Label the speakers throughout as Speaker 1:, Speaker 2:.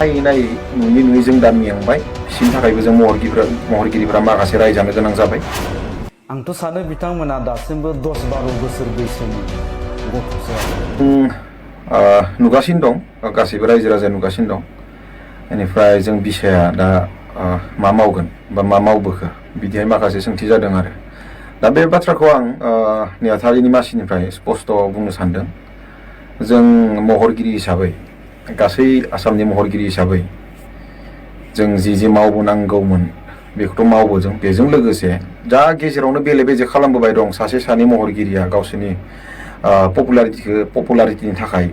Speaker 1: नायै नुयै जों दा मेंबाय बिसिनि थाखायबो जों महरगिरिफोरा माखासे रायजानो गोनां जाबाय।
Speaker 2: आंथ' सानो बिथांमोना दासिमबो 10-12 बोसोर बैसोनि गथ'सो।
Speaker 1: नुगासिनो दं गासैबो रायजो राजा नुगासिनो दं। बेनिफ्राय जों बिसाया दा मा मावगोन बा मा मावबोखो बिदिहाय माखासे सोंथि जादों आरो दा बे बाथ्राखौ आं नेहाथारिनि मासिनिफ्राय स्पष्ट बुंनो सानदों। जों महरगिरि हिसाबै गासै आसामनि महरगिरि हिसाबै जों जि मावबोनांगौमोन बेखौथ' मावबोदों। बेजों लोगोसे दा गेजेरावनो बेले बेजे खालामबोबाय दं सासे सानै महरगिरिया गावसोरनि पपुलारिटिनि थाखाय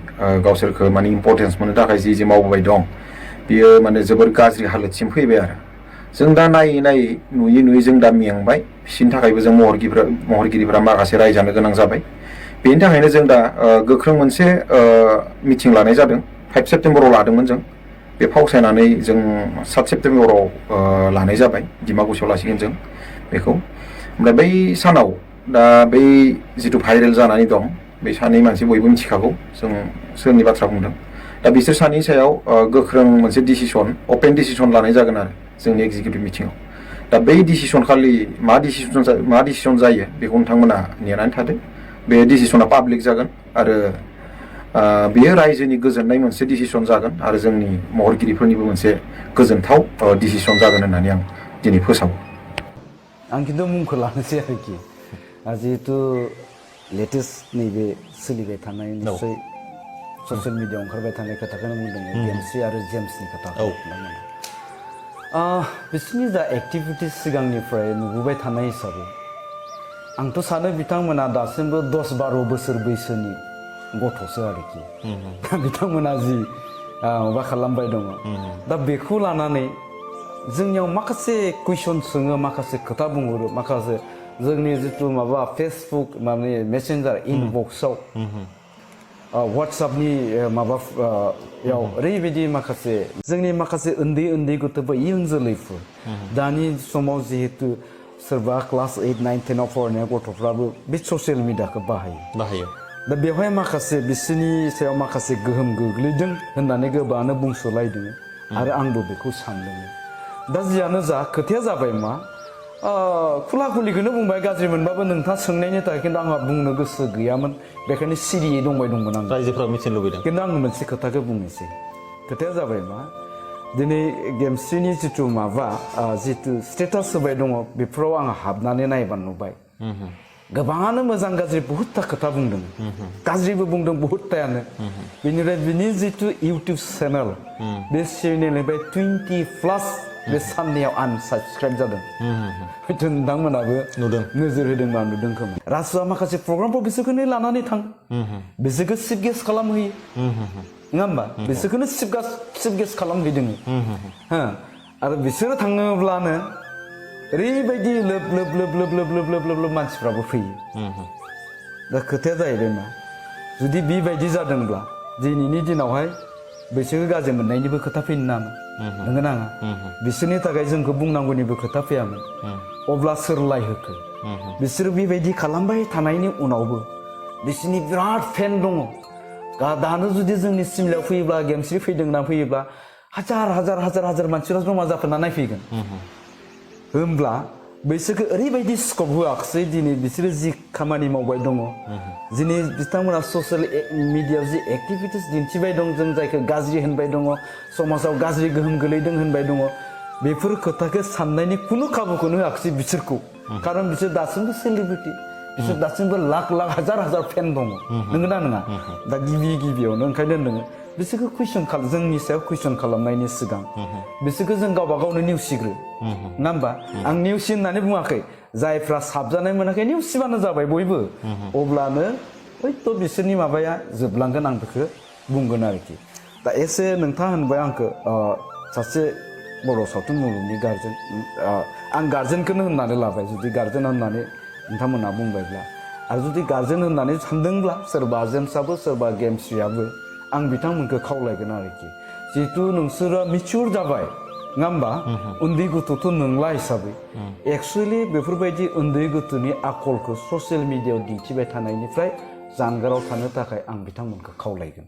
Speaker 1: गावसोरखौ माने इम्पर्टेन्स मोननो थाखाय जि मावबोबाय दं बियो माने जोबोर गाज्रि हालोदसिम फैबाय आरो जों दा नायै नुयै जों दा मेंबाय बिसिनि थाखायबो जों महरगिरिफोरा माखासे रायजानो गोनां जाबाय। बेनि थाखायनो जों दा गोख्रों मोनसे मिटिं लानाय जादों। 5 सेप्तेम्बराव लादोंमोन जों बे फावसायनानै जों 7 सेप्तेम्बराव लानाय जाबाय। डिमाकुसियाव लासिगोन जों बेखौ। ओमफ्राय बै सानाव दा बै जिथु भाइरेल जानानै दं बे सानै मानसि बयबो मिथिखागौ जों सोरनि बाथ्रा बुंदों। दा बिसोर सानैनि सायाव गोख्रों मोनसे डिसिसन अपेन डिसिसन लानाय जागोन आरो जोंनि एग्जिकिउटिभ मिटिङाव। दा बै डिसिसन खालि मा डिसिसन जायो बेखौ नोंथांमोना नेनानै थादो। बे डिसिसना पाब्लिक जागोन आरो बेयो रायजोनि गोजोननाय मोनसे डिसिसन जागोन आरो जोंनि महरगिरिफोरनिबो मोनसे गोजोनथाव डिसिसन जागोन होननानै आं दिनै फोसावो।
Speaker 2: आं खिन्थु मुंखौ लानोसै आरोखि जिहेतु लेटेस्ट नैबे सोलिबाय थानाय निफ्राय ससियेल मिडियायाव ओंखारबाय थानाय खोथाखौनो बुंदों गेमस्रि आरो जेम्सनि खोथाखौ बिसोरनि जा एक्टिभिटिस सिगांनिफ्राय नुबोबाय थानाय हिसाबै आंथ' सानो बिथांमोना दासिमबो 10-12 बोसोर बैसोनि गथ'सो आरोखि दा बिथांमोना जि माबा खालामबाय दङ दा बेखौ लानानै जोंनियाव माखासे कुइसन सोङो माखासे खोथा बुंहरो माखासे जोंनि जिथु माबा फेसबुक माने मेसेन्जार इनबक्सआव वाट्सएपनि माबायाव ओरैबायदि माखासे जोंनि माखासे उन्दै गथ'फोर इयुन जोलैफोर दानि समाव जिहेतु सोरबा क्लास 8, 9, 10 आव फरायनाय गथ'फ्राबो बे ससियेल मिडियाखौ बाहायो। दा बेवहाय माखासे बिसोरनि सायाव माखासे गोहोम गोग्लैदों होननानै गोबाङानो बुंसोलायदों आरो आंबो बेखौ सानदों। दा जियानो जा खोथाया जाबाय मा खुला खुलिखौनो बुंबाय गाज्रि मोनबाबो नोंथाङा सोंनायनि थाखाय खिन्थु आंहा बुंनो गोसो गैयामोन बेखायनो सिरियै दंमोन आं
Speaker 3: रायजोफोरा मिथिनो लुबैदों।
Speaker 2: खिन्थु आं मोनसे खोथाखौ बुंनोसै। खोथाया जाबाय मा दिनै गेमस्रिनि जिथु माबा जिथु स्टेटास होबाय दङ बेफोराव आं हाबनानै नायबा नुबाय गोबाङानो मोजां गाज्रि बहुतथा खोथा बुंदों गाज्रिबो बुंदों बहुतथायानो। बेनिफ्राय बिनि जिथु इउटिउब चेनेल बे चेनेलनिफ्राय 20+ बे साननैयाव आनसाबस्क्राइब जादों। हयथ' नोंथांमोनाबो नोजोर होदोंबा नुदों खोमा। रासुआ माखासे प्रग्रामफोर बिसोरखौनो लानानै थाङो बिसोरखौ चिफ गेस्ट खालामहैयो नङा होमबा बिसोरखौनो चिफ गेस्ट खालामहैदों आरो बिसोरो थाङोब्लानो ओरैबायदि लोब मानसिफ्राबो फैयो। दा खोथाया जाहैबाय मा जुदि बेबायदि जादोंब्ला दिनैनि दिनावहाय बैसोरखौ गाज्रि मोननायनिबो खोथा फैनो नाङा नंगौ नाङा बिसोरनि थाखाय जोंखौ बुंनांगौनिबो खोथा फैयामोन। अब्ला सोरलाय होखो बिसोरो बेबायदि खालामबाय थानायनि उनावबो बिसोरनि बिराद फेन दङ। दानो जुदि जोंनि सिमलायाव फैयोब्ला गेमस्रि फैदों होनना फैयोब्ला हाजार मानसिफ्रा जमा जाफैना नायफैगोन। होमब्ला बैसोरखौ ओरैबायदि स्कप होआखिसै दिनै बिसोरो जि खामानि मावबाय दङ दिनै बिथांमोना ससियेल मिडियायाव जि एक्टिभिटिस दिन्थिबाय दं जों जायखौ गाज्रि होनबाय दङ समाजाव गाज्रि गोहोम गोलैदों होनबाय दङ बेफोर खोथाखौ साननायनि खुनु खाबुखौनो होआखिसै बिसोरखौ। खारन बिसोर दासिमबो सेलिब्रिटि बिसोर दासिमबो लाख हाजार फेन दङ नंगौना नङा। दा गिबियावनो ओंखायनो नोङो बिसोरखौ जोंनि सायाव कुइसन खालामनायनि सिगां बिसोरखौ जों गावबा गावनो नेवसिग्रो नङा होमबा। आं नेवसि होननानै बुङाखै जायफ्रा साबजानाय मोनाखै नेवसिबानो जाबाय बयबो अब्लानो हयथ' बिसोरनि माबाया जोबलांगोन आं बेखौ बुंगोन आरोखि। दा एसे नोंथाङा होनबाय आंखौ सासे बर' सावथुन मुलुगनि गार्जेन आं गार्जेनखौनो होननानै लाबाय जुदि गार्जेन होननानै नोंथांमोनहा बुंबायब्ला आरो जुदि गार्जेन होननानै सानदोंब्ला सोरबा जेम्सआबो सोरबा गेमस्रियाबो आं बिथांमोनखौ खावलायगोन आरोखि जिहेथु नोंसोरो मिचुर जाबाय नङा होमबा उन्दै गथ'थ' नंला हिसाबै एक्सुवेलि बेफोरबायदि उन्दै गथ'नि आखलखौ ससियेल मिडियायाव दिन्थिबाय थानायनिफ्राय जानगाराव थानो थाखाय आं बिथांमोनखौ खावलायगोन।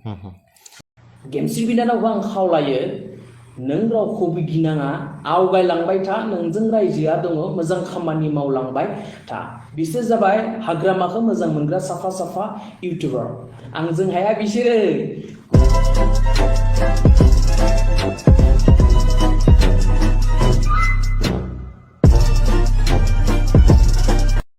Speaker 4: गेमस्रि बिनानावखौ आं खावलायो
Speaker 3: नों रावखौबो गिनाङा आवगायलांबाय था नोंजों रायजोआ दङ मोजां खामानि मावलांबाय था बिसोर जाबाय हाग्रामाखौ मोजां मोनग्रा साफा साफा इउटिउबार आंजों हाया बिसोरो